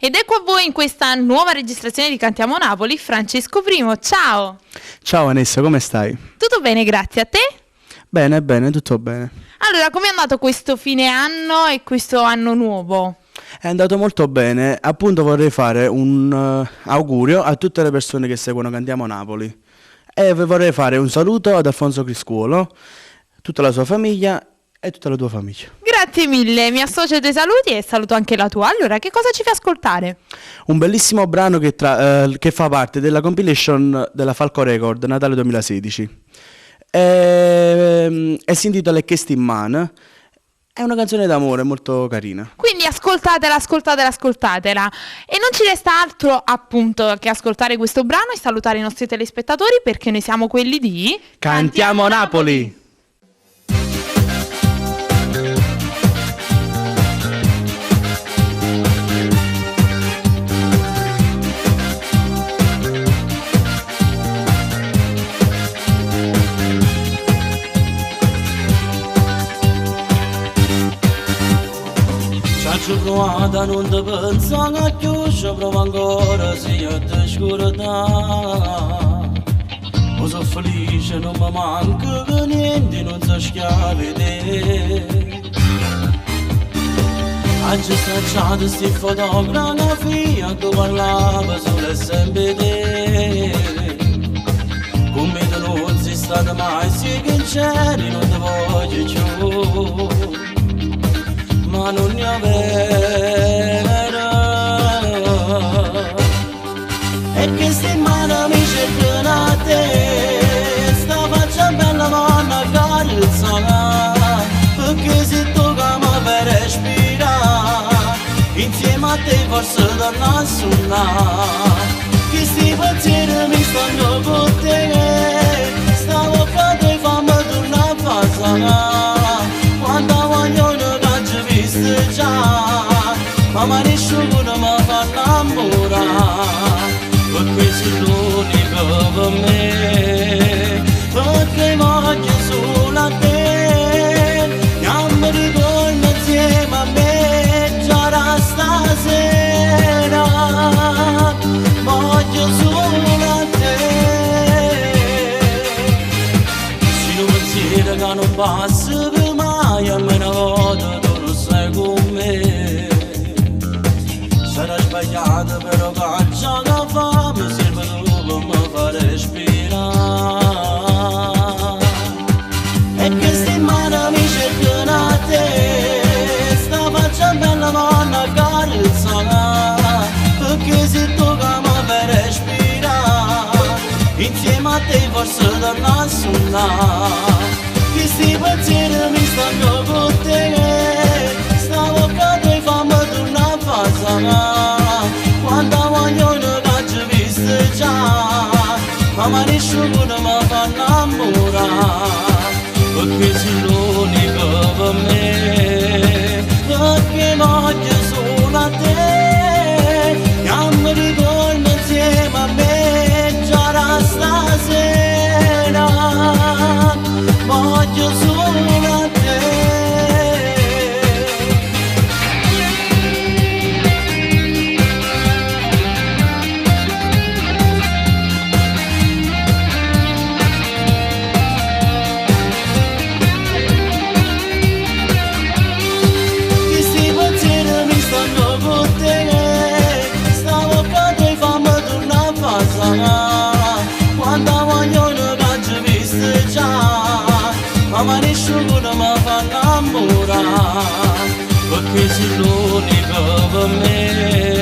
Ed ecco a voi in questa nuova registrazione di Cantiamo Napoli, Francesco Primo, ciao! Ciao Vanessa, come stai? Tutto bene, grazie a te? Bene, tutto bene. Allora, com'è andato questo fine anno e questo anno nuovo? È andato molto bene, appunto vorrei fare un augurio a tutte le persone che seguono Cantiamo Napoli e vorrei fare un saluto ad Alfonso Criscuolo, tutta la sua famiglia e tutta la tua famiglia. Grazie mille, mi associo ai tuoi saluti e saluto anche la tua. Allora, che cosa ci fai ascoltare? Un bellissimo brano che fa parte della compilation della Falco Record Natale 2016 e si intitola Che in man. È una canzone d'amore molto carina. Quindi ascoltatela. E non ci resta altro appunto che ascoltare questo brano e salutare i nostri telespettatori, perché noi siamo quelli di Cantiamo Napoli! Ci provata non ti pensare più, ci provo ancora se io ti scordare. Ma sono felice, non mi manca che niente, non si schiavi te. Oggi stracciate sti fotografie, tu parlava solo e sempre te. Come te non sei stata mai, sei che c'eri, non ti voglio più. Ma non ne avere. E che se mano mi cercano a te, sta faccia bella donna carezzata, perché se tu chiami per respirare, insieme a te forse torna a suonare. Che sti pensieri mi stanno con te, sta bocca te fammi tornare a passare, quando voglio già, ma nessuno mi fa innamorare, perché sei l'unica per me, perché voglio solo a te, che mi ritorno insieme a me, già da stasera, voglio solo a te. Se non pensiero che non passa per mai, a me una volta con me. Sarà sbagliato però caccia che fa, mi serve tu per mi far respirare. E che sti mano mi cercano a te, sta faccia bella donna carezzata, perché se tu chiami per respirare, insieme a te forse torna a suonare. Che sti pensieri mi stanno con te, sta bocca te fammi tornare a passare, quando voglio che ci viste già, ma nessuno mi fa innamorare, perché sei l'unica per me, perché voglio solo a te, che mi ritorno insieme a me, già da stasera, voglio solo a te. Che sti pensieri mi stanno con te, sta bocca te fammi tornare a passare, quando voglio che ci viste già, ma nessuno mi fa innamorare, perché sei l'unica per me.